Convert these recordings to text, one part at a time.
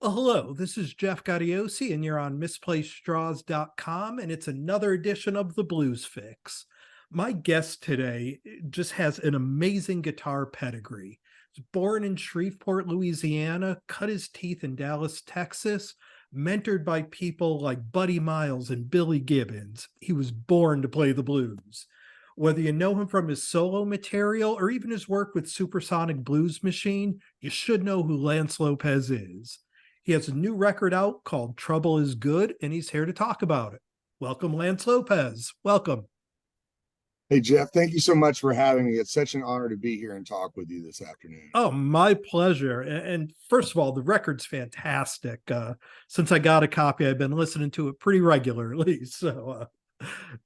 Well, hello, this is Jeff Gaudiosi, and you're on misplacedstraws.com, and it's another edition of the Blues Fix. My guest today just has an amazing guitar pedigree. He was born in Shreveport, Louisiana, cut his teeth in Dallas, Texas, mentored by people like Buddy Miles and Billy Gibbons. He was born to play the blues. Whether you know him from his solo material or even his work with Supersonic Blues Machine, you should know who Lance Lopez is. He has a new record out called Trouble is Good, and he's here to talk about it. Welcome, Lance Lopez. Welcome. Hey, Jeff, thank you so much for having me. It's such an honor to be here and talk with you this afternoon. Oh, my pleasure. And first of all, the record's fantastic. Since I got a copy, I've been listening to it pretty regularly. So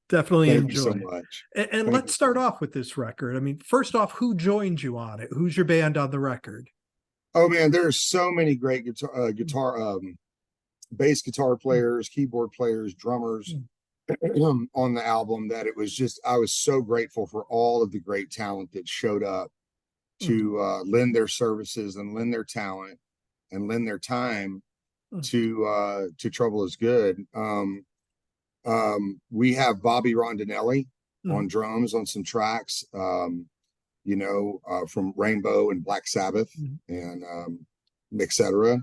definitely Thank you so enjoy it. much. And Thank let's you so start much. off with this record. I mean, first off, who joined you on it? Who's your band on the record? Oh man, there's so many great bass guitar players, keyboard players, drummers on the album that it was just, I was so grateful for all of the great talent that showed up to lend their services and lend their talent and lend their time to Trouble is Good. We have Bobby Rondinelli on drums on some tracks, from Rainbow and Black Sabbath and etc.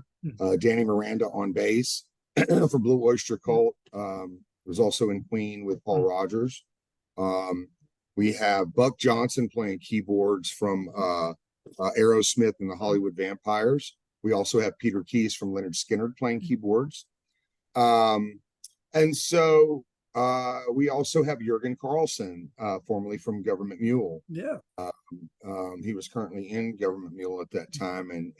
Danny Miranda on bass for Blue Oyster Cult, was also in Queen with Paul Rogers. We have Buck Johnson playing keyboards from Aerosmith and the Hollywood Vampires. We also have Peter Keys from Leonard Skinner playing keyboards. And so we also have Jurgen Carlson, formerly from Government Mule. Yeah. He was currently in Government Mule at that time, and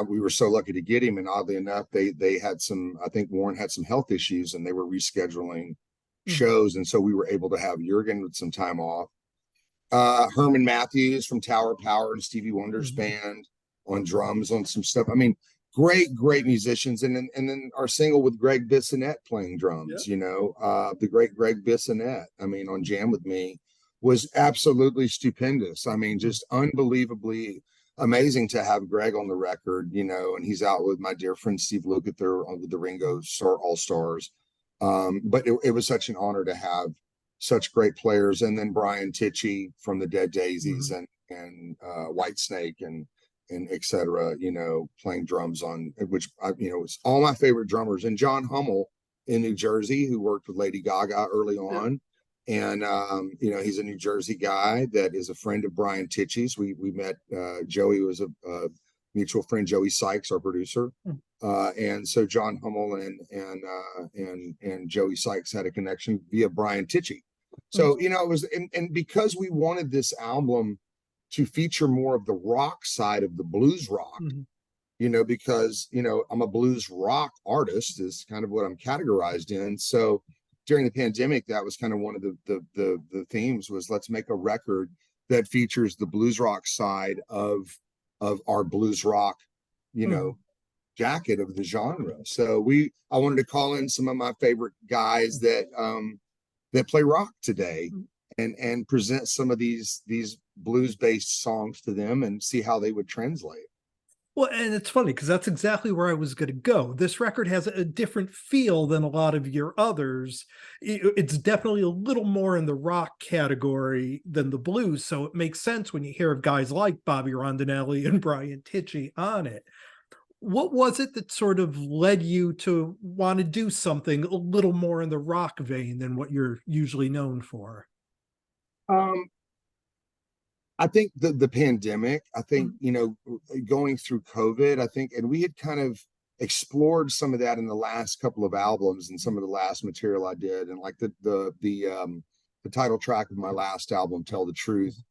we were so lucky to get him. And oddly enough, they had some. I think Warren had some health issues, and they were rescheduling shows, and so we were able to have Jurgen with some time off. Herman Matthews from Tower Power and Stevie Wonder's band on drums on some stuff. I mean, great musicians, and then our single with Greg Bissonette playing drums. The great Greg Bissonette. I mean, on Jam with Me was absolutely stupendous. I mean, just unbelievably amazing to have Greg on the record. And he's out with my dear friend Steve Lukather with the Ringo All Stars. But it was such an honor to have such great players, and then Brian Tichy from the Dead Daisies and Whitesnake and etc. Playing drums on which it's all my favorite drummers. And John Hummel in New Jersey, who worked with Lady Gaga early on, and he's a New Jersey guy that is a friend of Brian Tichy's. We met. Joey was a mutual friend, Joey Sykes, our producer, and so John Hummel and Joey Sykes had a connection via Brian Tichy. So it was, and because we wanted this album to feature more of the rock side of the blues rock, because I'm a blues rock artist is kind of what I'm categorized in. So during the pandemic, that was kind of one of the themes was, let's make a record that features the blues rock side of our blues rock, jacket of the genre. So I wanted to call in some of my favorite guys that play rock today and present some of these blues based songs to them and see how they would translate. Well, and it's funny because that's exactly where I was going to go. This record has a different feel than a lot of your others. It's definitely a little more in the rock category than the blues. So it makes sense when you hear of guys like Bobby Rondinelli and Brian Tichy on it. What was it that sort of led you to want to do something a little more in the rock vein than what you're usually known for? I think the pandemic, I think, going through COVID, I think, and we had kind of explored some of that in the last couple of albums and some of the last material I did. And like the title track of my last album, Tell the Truth,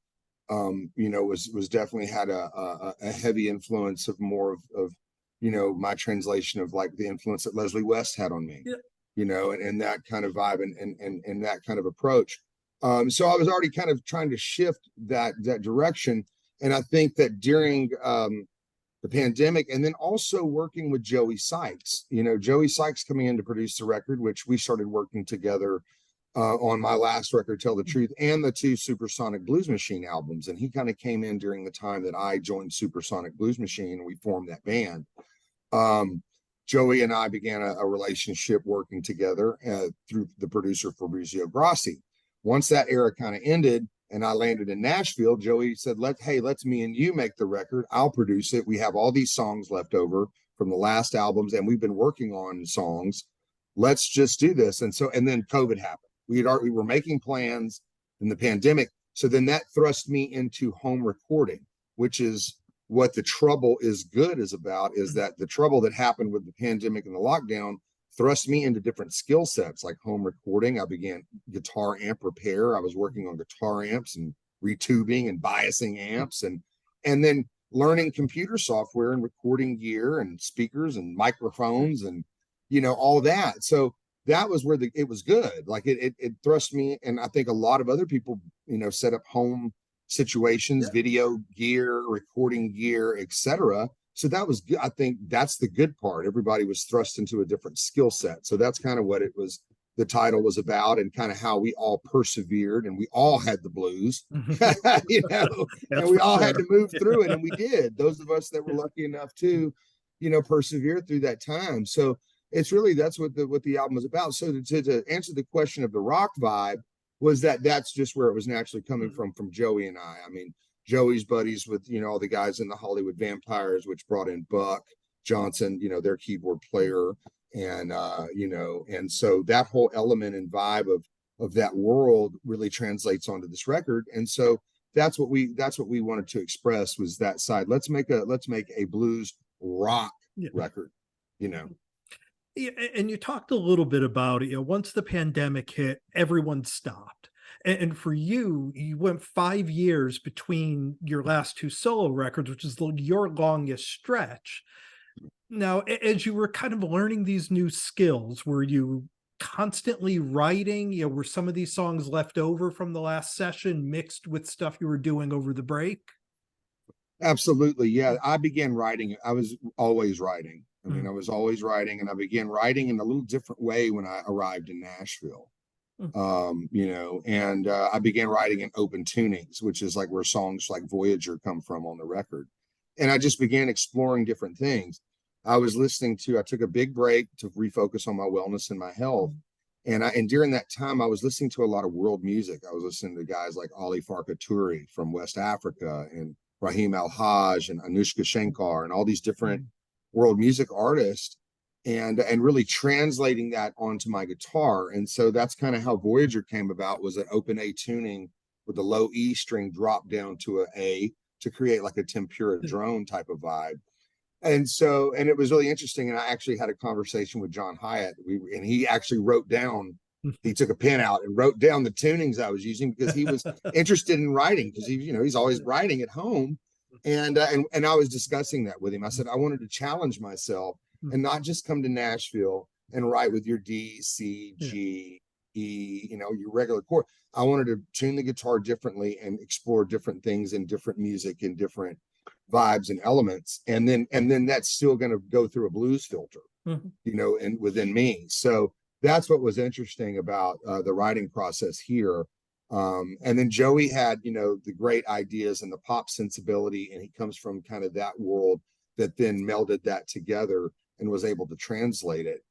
was definitely had a heavy influence of more of my translation of like the influence that Leslie West had on me, and that kind of vibe and that kind of approach. So I was already kind of trying to shift that direction. And I think that during the pandemic, and then also working with Joey Sykes, Joey Sykes coming in to produce the record, which we started working together on my last record, Tell the Truth, and the 2 Supersonic Blues Machine albums. And he kind of came in during the time that I joined Supersonic Blues Machine, and we formed that band. Joey and I began a relationship working together through the producer Fabrizio Grassi. Once that era kind of ended and I landed in Nashville, Joey said, let's me and you make the record. I'll produce it. We have all these songs left over from the last albums, and we've been working on songs. Let's just do this. And then COVID happened. We were making plans in the pandemic. So then that thrust me into home recording, which is what The Trouble Is Good is about, is that the trouble that happened with the pandemic and the lockdown thrust me into different skill sets like home recording. I began guitar amp repair. I was working on guitar amps and retubing and biasing amps, and then learning computer software and recording gear and speakers and microphones and all that. So that was where it was good. Like it thrust me, and I think a lot of other people set up home situations, video gear, recording gear, etc. So that was good. I think that's the good part. Everybody was thrust into a different skill set. So that's kind of what it was, the title was about, and kind of how we all persevered, and we all had the blues, and we all had to move through it, and we did. Those of us that were lucky enough to, persevere through that time. So it's really, that's what the album was about. So to answer the question of the rock vibe, was that's just where it was naturally coming from Joey and I. I mean, Joey's buddies with, all the guys in the Hollywood Vampires, which brought in Buck Johnson, their keyboard player. And, and so that whole element and vibe of that world really translates onto this record. And so that's what we wanted to express, was that side. Let's make a blues rock record, Yeah, and you talked a little bit about it. Once the pandemic hit, everyone stopped. And for you, you went 5 years between your last 2 solo records, which is your longest stretch. Now, as you were kind of learning these new skills, were you constantly writing? Were some of these songs left over from the last session mixed with stuff you were doing over the break? Absolutely. Yeah. I began writing. I was always writing. I was always writing, and I began writing in a little different way when I arrived in Nashville. I began writing in open tunings, which is like where songs like Voyager come from on the record. And I just began exploring different things. I took a big break to refocus on my wellness and my health. And during that time, I was listening to a lot of world music. I was listening to guys like Ali Farka Touré from West Africa, and Rahim Al-Hajj and Anushka Shankar, and all these different world music artists, and really translating that onto my guitar. And so that's kind of how Voyager came about, was an open A tuning with the low E string dropped down to an A to create like a tempura drone type of vibe. And it was really interesting. And I actually had a conversation with John Hyatt, and he actually wrote down, he took a pen out and wrote down the tunings I was using, because he was interested in writing, because he's always writing at home. And I was discussing that with him. I said, I wanted to challenge myself and not just come to Nashville and write with your D, C, G, E, your regular chord. I wanted to tune the guitar differently and explore different things in different music and different vibes and elements. And then that's still going to go through a blues filter, and within me. So that's what was interesting about the writing process here. And then Joey had, the great ideas and the pop sensibility, and he comes from kind of that world that then melded that together and was able to translate it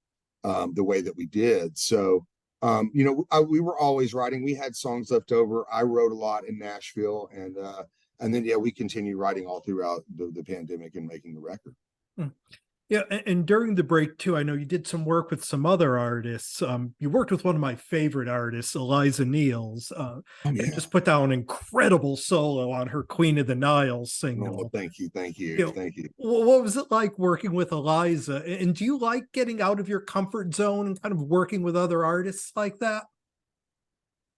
the way that we did. So, we were always writing. We had songs left over. I wrote a lot in Nashville, and then we continued writing all throughout the pandemic and making the record. Yeah, and during the break too, I know you did some work with some other artists. You worked with one of my favorite artists, Eliza Neals, and just put down an incredible solo on her "Queen of the Nile" single. Oh, thank you. Thank you. What was it like working with Eliza? And do you like getting out of your comfort zone and kind of working with other artists like that?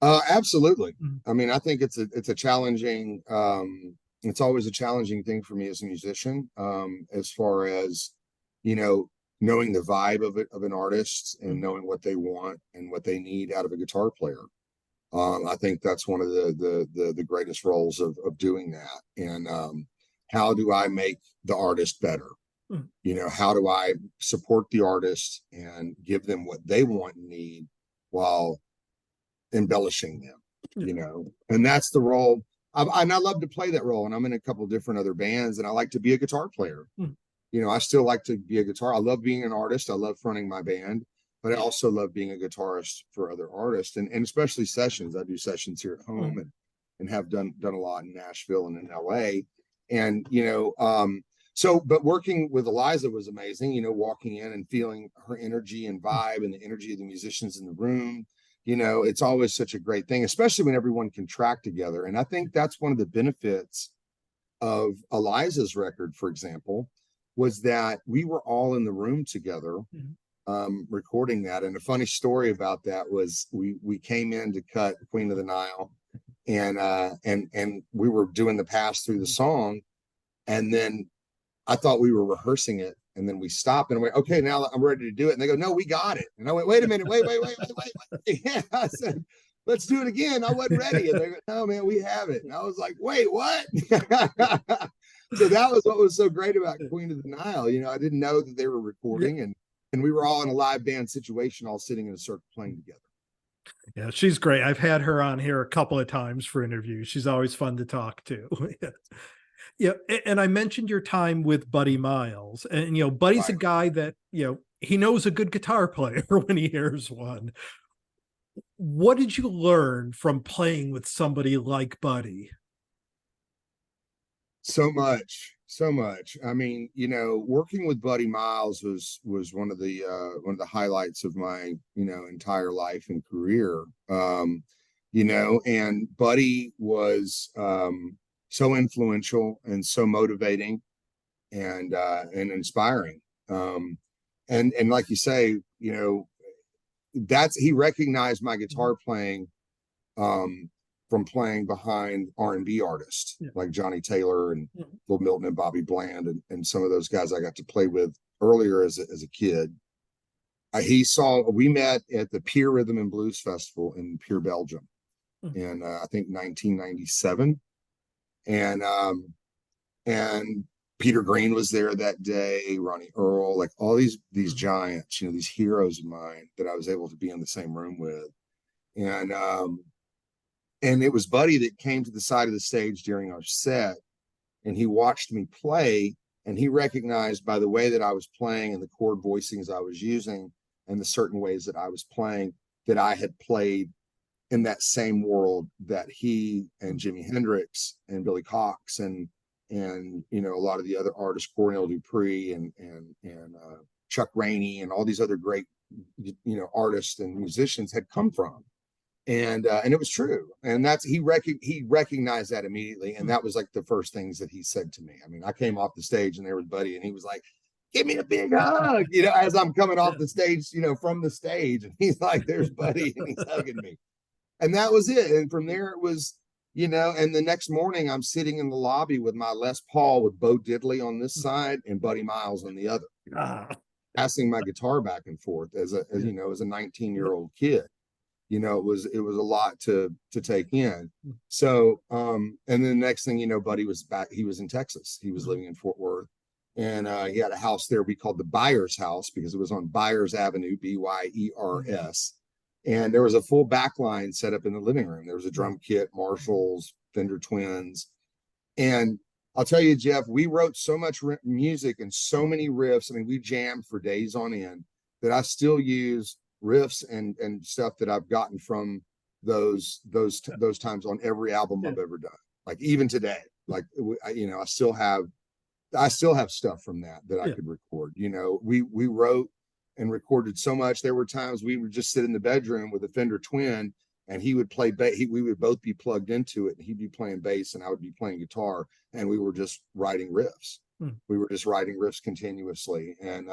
Absolutely. I mean, I think it's a challenging. It's always a challenging thing for me as a musician, as far as knowing the vibe of an artist and knowing what they want and what they need out of a guitar player. I think that's one of the greatest roles of doing that. And how do I make the artist better? How do I support the artist and give them what they want and need, while embellishing them, Yeah. you know, and that's the role. And I love to play that role. And I'm in a couple different other bands, and I like to be a guitar player. Mm. You know, I still like to be a guitar. I love being an artist. I love fronting my band, but I also love being a guitarist for other artists, and especially sessions. I do sessions here at home, and have done a lot in Nashville and in LA. And, you know, so, but working with Eliza was amazing, you know, walking in and feeling her energy and vibe and the energy of the musicians in the room. You know, it's always such a great thing, especially when everyone can track together. And I think that's one of the benefits of Eliza's record, for example, was that we were all in the room together, recording that. And a funny story about that was we came in to cut Queen of the Nile, and we were doing the pass through the song, and then I thought we were rehearsing it, and then we stopped and went, okay, now I'm ready to do it. And they go, no, we got it. And I went, wait a minute, wait. Yeah, I said, let's do it again. I wasn't ready. And they go, no, man, we have it. And I was like, wait, what? So that was what was so great about Queen of the Nile. You know, I didn't know that they were recording, and we were all in a live band situation, all sitting in a circle playing together. Yeah, she's great. I've had her on here a couple of times for interviews. She's always fun to talk to. Yeah. And I mentioned your time with Buddy Miles, and, you know, Buddy's a guy that, you know, he knows a good guitar player when he hears one. What did you learn from playing with somebody like Buddy? So much. I mean, you know, working with Buddy Miles was one of the highlights of my, you know, entire life and career. You know, and Buddy was so influential and so motivating and inspiring. And like you say, you know, he recognized my guitar playing from playing behind R&B artists like Johnny Taylor and Bill Milton and Bobby Bland and some of those guys I got to play with earlier as a kid. We met at the Pier Rhythm and Blues Festival in Pier, Belgium, in I think 1997, and Peter Green was there that day, Ronnie Earl, like all these giants, you know, these heroes of mine that I was able to be in the same room with. And it was Buddy that came to the side of the stage during our set, and he watched me play, and he recognized by the way that I was playing and the chord voicings I was using and the certain ways that I was playing that I had played in that same world that he and Jimi Hendrix and Billy Cox and you know, a lot of the other artists, Cornell Dupree and Chuck Rainey and all these other great, you know, artists and musicians had come from. And it was true. And he recognized that immediately. And that was like the first things that he said to me. I mean, I came off the stage and there was Buddy, and he was like, give me a big hug, you know, as I'm coming off the stage, you know, from the stage. And he's like, there's Buddy, and he's hugging me. And that was it. And from there it was, you know, and the next morning I'm sitting in the lobby with my Les Paul with Bo Diddley on this side and Buddy Miles on the other, passing my guitar back and forth as a 19-year-old kid. You know, it was a lot to take in. So, and then the next thing you know, Buddy was back. He was in Texas. He was living in Fort Worth, and he had a house there we called the Byers House because it was on Byers Avenue, Byers. And there was a full back line set up in the living room. There was a drum kit, Marshalls, Fender Twins. And I'll tell you, Jeff, we wrote so much music and so many riffs. I mean, we jammed for days on end that I still use riffs and stuff that I've gotten from those times on every album I've ever done. Like even today, like, you know, I still have stuff from that I could record. You know, we wrote and recorded so much. There were times we would just sit in the bedroom with a Fender Twin, and he would play bass. We would both be plugged into it, and he'd be playing bass and I would be playing guitar, and we were just writing riffs. We were just writing riffs continuously. And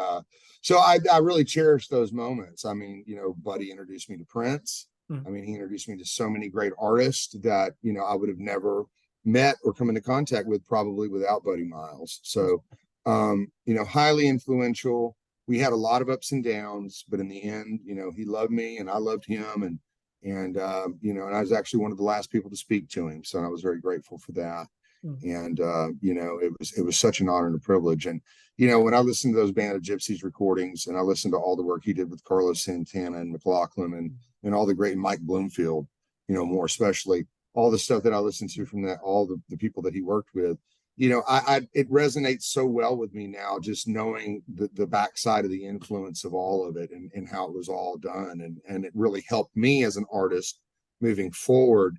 so I really cherish those moments. I mean, you know, Buddy introduced me to Prince. I mean, he introduced me to so many great artists that, you know, I would have never met or come into contact with probably without Buddy Miles. So, you know, highly influential. We had a lot of ups and downs, but in the end, you know, he loved me and I loved him. And you know, and I was actually one of the last people to speak to him. So I was very grateful for that. And you know, it was such an honor and a privilege. And you know, when I listened to those Band of Gypsies recordings, and I listened to all the work he did with Carlos Santana and McLaughlin and all the great Mike Bloomfield, more especially all the stuff that I listened to from that, all the people that he worked with, it resonates so well with me now, just knowing the backside of the influence of all of it, and how it was all done. And it really helped me as an artist moving forward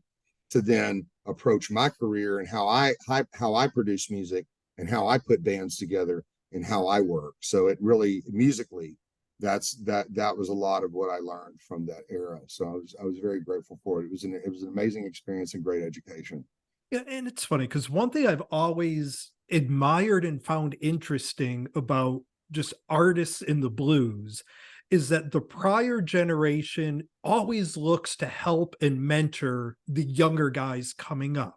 to then approach my career, and how I produce music, and how I put bands together, and how I work. So it really, musically, that was a lot of what I learned from that era. So I was very grateful for it. It was an amazing experience and great education. Yeah, and it's funny because one thing I've always admired and found interesting about just artists in the blues is that the prior generation always looks to help and mentor the younger guys coming up.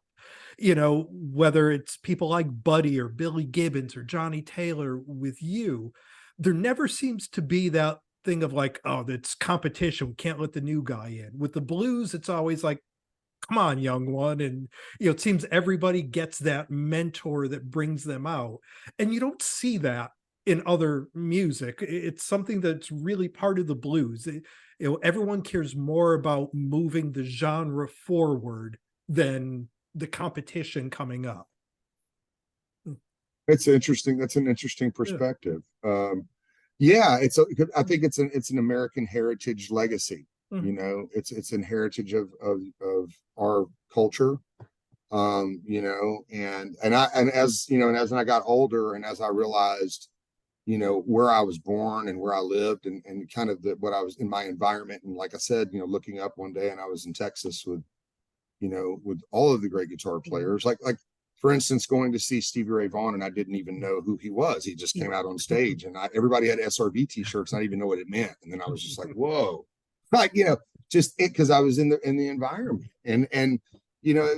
Whether it's people like Buddy or Billy Gibbons or Johnny Taylor with you, there never seems to be that thing of like, oh, that's competition. We can't let the new guy in. With the blues, it's always like, come on, young one. And, it seems everybody gets that mentor that brings them out. And you don't see that in other music. It's something that's really part of the blues. Everyone cares more about moving the genre forward than the competition coming up. It's interesting. That's an interesting Yeah. perspective. Yeah, I think it's an American heritage legacy. Mhm. It's an heritage of our culture. And as I got older, and as I realized, where I was born and where I lived, and kind of what I was in my environment. And like I said, looking up one day, and I was in Texas with all of the great guitar players, like for instance, going to see Stevie Ray Vaughan, and I didn't even know who he was. He just came out on stage, and everybody had SRV t-shirts, and I didn't even know what it meant. And then I was just like, whoa, like, just it, because I was in the environment, and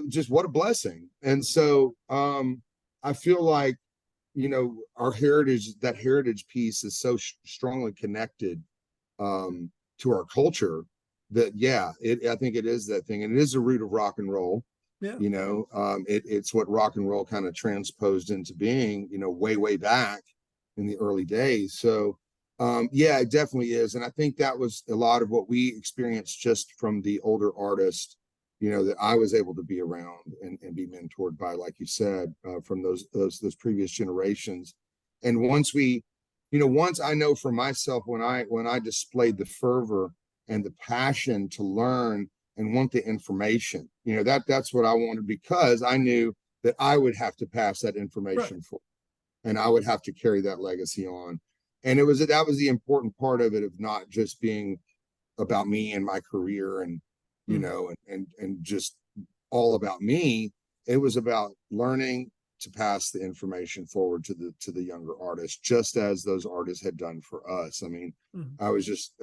just what a blessing. And so I feel like, our heritage piece is so strongly connected to our culture, that I think it is that thing, and it is the root of rock and roll. Yeah. It's what rock and roll kind of transposed into being, way back in the early days. So it definitely is. And I think that was a lot of what we experienced just from the older artists, that I was able to be around and be mentored by, like you said, from those previous generations. And once I know for myself, when I displayed the fervor and the passion to learn and want the information, that's what I wanted, because I knew that I would have to pass that information forward, and I would have to carry that legacy on. And that was the important part of it, of not just being about me and my career, and and just all about me. It was about learning to pass the information forward to the younger artists, just as those artists had done for us. I mean, I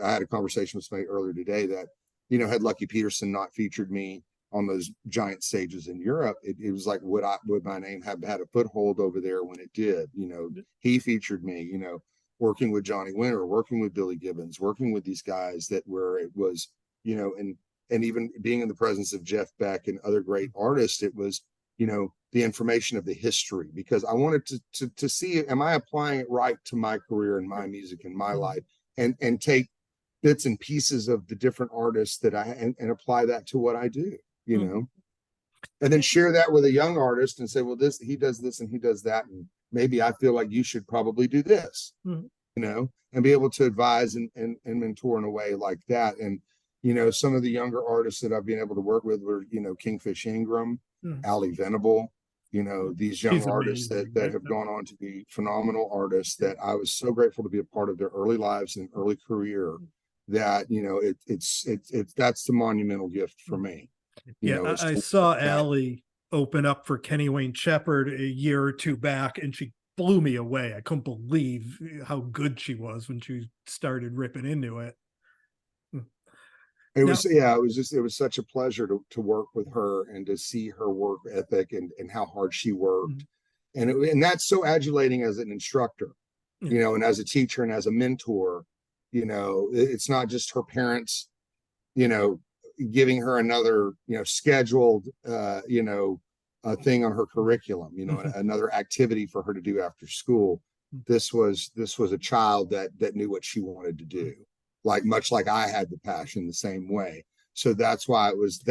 had a conversation with somebody earlier today that, had Lucky Peterson not featured me on those giant stages in Europe, it was like, would my name have had a foothold over there when it did? He featured me, working with Johnny Winter, working with Billy Gibbons, working with these guys where it was, and even being in the presence of Jeff Beck and other great artists, it was, the information of the history, because I wanted to see, am I applying it right to my career and my music and my life, and take bits and pieces of the different artists that and apply that to what I do, and then share that with a young artist and say, well, he does this and he does that, and maybe I feel like you should probably do this, and be able to advise and mentor in a way like that. And some of the younger artists that I've been able to work with were, Kingfish Ingram, Ali Venable, these young She's artists amazing. that have gone on to be phenomenal artists, that I was so grateful to be a part of their early lives and early career, that, it's that's the monumental gift for me. Yeah, Is I to saw that. Allie open up for Kenny Wayne Shepherd a year or two back, and she blew me away. I couldn't believe how good she was when she started ripping into it. Now, It was such a pleasure to work with her, and to see her work ethic, and how hard she worked. And that's so adulating as an instructor, and as a teacher and as a mentor. It's not just her parents, you know, giving her another, scheduled, thing on her curriculum, another activity for her to do after school. This was a child that knew what she wanted to do. like much like I had the passion the same way. So that's why it was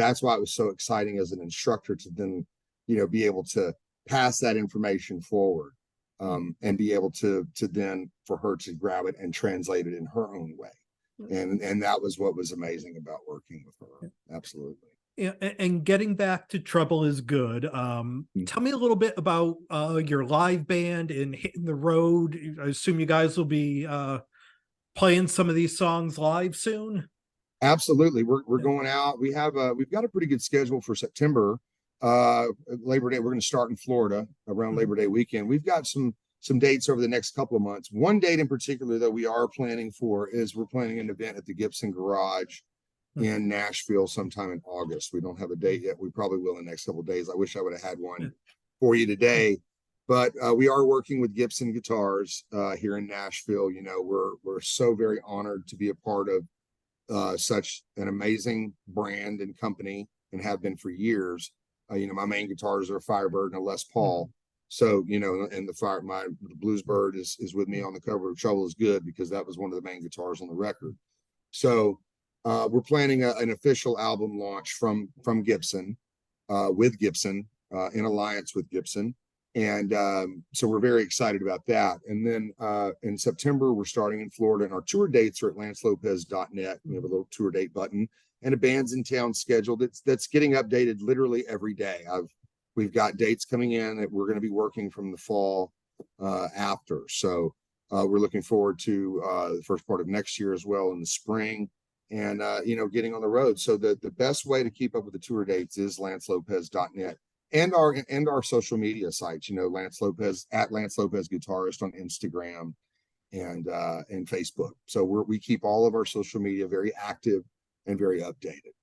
so exciting as an instructor to then, be able to pass that information forward, and be able to then for her to grab it and translate it in her own way. And that was what was amazing about working with her. Absolutely. Yeah, and getting back to Trouble is Good. Tell me a little bit about your live band and hitting the road. I assume you guys will be playing some of these songs live soon. Absolutely. We're Yeah. going out. We've got a pretty good schedule for September. Labor Day, we're going to start in Florida around Labor Day weekend. We've got some dates over the next couple of months. One date in particular that we are planning for is we're planning an event at the Gibson Garage in Nashville sometime in August. We don't have a date yet. We probably will in the next couple of days. I wish I would have had one for you today, but we are working with Gibson Guitars here in Nashville. We're so very honored to be a part of such an amazing brand and company, and have been for years. My main guitars are a Firebird and a Les Paul. So, and the Bluesbird is with me on the cover of Trouble is Good, because that was one of the main guitars on the record. So we're planning an official album launch from Gibson, with Gibson, in alliance with Gibson. And so we're very excited about that. And then in September, we're starting in Florida, and our tour dates are at lancelopez.net. We have a little tour date button and a bands in town schedule that's getting updated literally every day. We've got dates coming in that we're going to be working from the fall after. So we're looking forward to the first part of next year as well in the spring, and getting on the road. So the best way to keep up with the tour dates is lancelopez.net. And our social media sites, Lance Lopez at Lance Lopez Guitarist on Instagram and Facebook. So we keep all of our social media very active and very updated.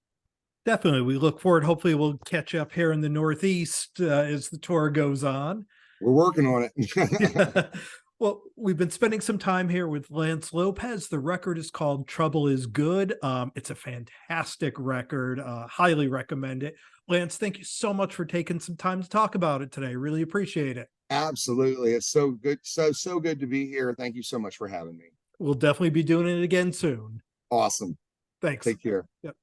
Definitely. We look forward. Hopefully we'll catch up here in the Northeast as the tour goes on. We're working on it. Well, we've been spending some time here with Lance Lopez. The record is called Trouble is Good. It's a fantastic record. Highly recommend it. Lance, thank you so much for taking some time to talk about it today. Really appreciate it. Absolutely. It's so good. So good to be here. Thank you so much for having me. We'll definitely be doing it again soon. Awesome. Thanks. Take care. Yep.